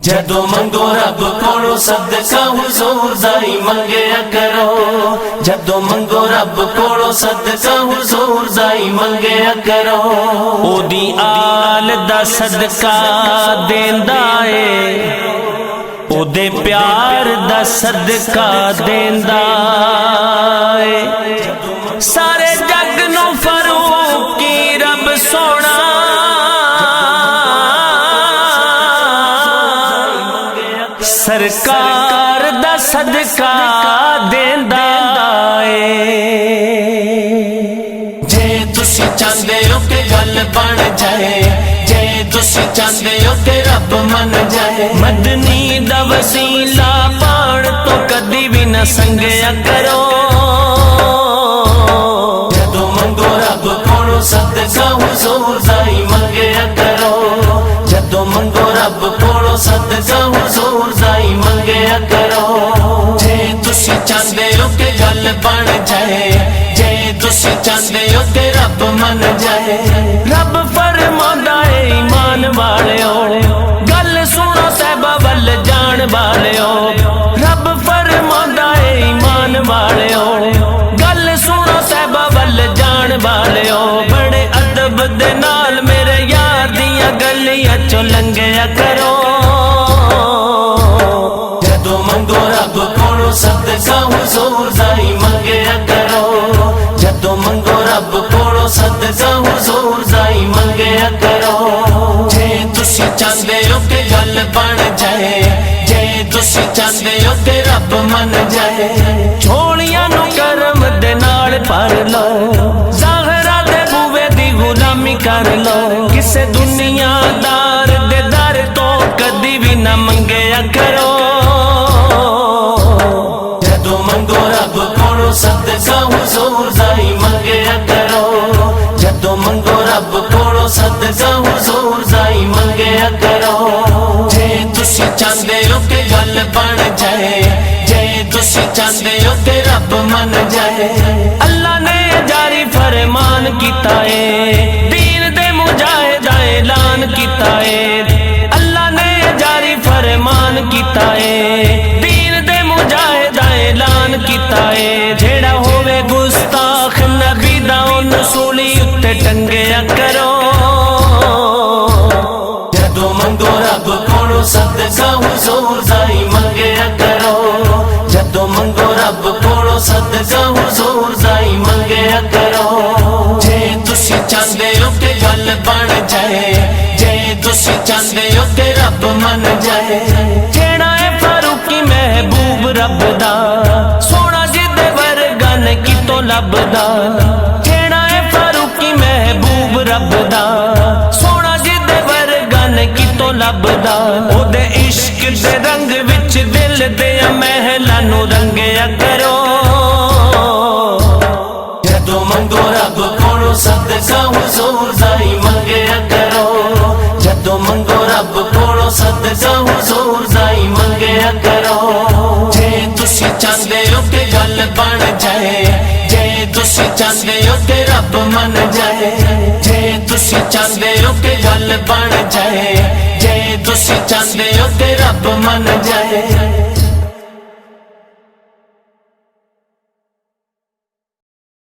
जदों मंगो रब कोलों सदका हुजूर दा ही मंगया करो। जदों मंगो रब कोलों सदका हुजूर दा ही मंगया करो। ओदी आल दा सदका देंदा ए, ओदे प्यार दा सदका देंदा ए। सारे जग नू फरूकी रब सोना सरकार दा सदका देंदा ए। जे तुसी चाहते हो कि गल बन जाए, जे तुसी चाहते हो कि रब मन जाए, मदनी दा वसीला पाण तो कदी भी न संगया करो। जदों मंगो रब कोलों सदका हुजूर दा ही मंगया करो। जदों मंगो रब कोलों सदका हुजूर दा ही मंगया करो। जे तुसी चाहते हो कि गल बन जाए, जे तुसी चाहते हो कि रब मन जाए, रब फरमांदा है ईमान वालियो गल सुनो साहिबा वल जान वालियो। रब फरमांदा है ईमान वालियो गल सुनो साहिबा वल जान वालियो। बड़े अदब दे नाल मेरे यार दियां गलियां चों लंघया करो। जदों मंगो रब कोलों सदका हुजूर दा ही मंगया करो। जदों मंगो रब कोलों सदका हुजूर दा ही मंगया करो। जे तुसी चाहते हो कि गल बन जाए, जे तुसी चाहते हो कि रब मन जाए, झोलियां नू करम दे नाल भर लो, ज़ाहरा दे बूवे दी गुलामी कर लो। किसे दुनियादार दे दर तो कदी भी न मंगया करो। जदों मंगो रब कोलों सदका हुजूर दा ही मंगया करो। जदों मंगो रब कोलों सदका हुजूर दा ही मंगया करो। जे तुसी चाहते हो कि गल बन जाए, जे तुसी चाहते हो कि रब मन जाए, अल्लाह ने जारी फरमान किता है, दीन दे मुजाहिद ऐलान किता है। अल्लाह ने जारी फरमान किता है, दीन दे मुजाहिद ऐलान किता है। जेड़ा होवे गुस्ताख नबी दा उन सूली उत्ते टंगया करो। जदों मंगो रब कोलों सदका हुजूर दा ही मंगया करो। जदों मंगो रब कोलों सदका हुजूर दा ही मंगया करो। जे तुसी चाहते हो कि गल बन जाए, जे तुसी चाहते हो कि रब मन जाए, जेड़ा है फारूकी महबूब रब दा सोना जिदे वर्गा ने कितों लभदा। जेड़ा है फारूकी महबूब रब दा सोना जिदे वर्गा ने कितों लभदा। ओदे इश्क दे रंग विच दिल दे महलां नू रंगया करो। जदों मंगो रब कोलों सदका हुजूर दा ही मंगया करो। जदों मंगो रब कोलों सदका हुजूर दा ही मंगया करो। जे तुसी चाहते हो कि गल बन जाए, जे तुसी चाहते हो कि रब मन जाए, जे तुसी चाहते हो कि गल बन जाए, जे तुसी चाहते हो कि रब मन जाए।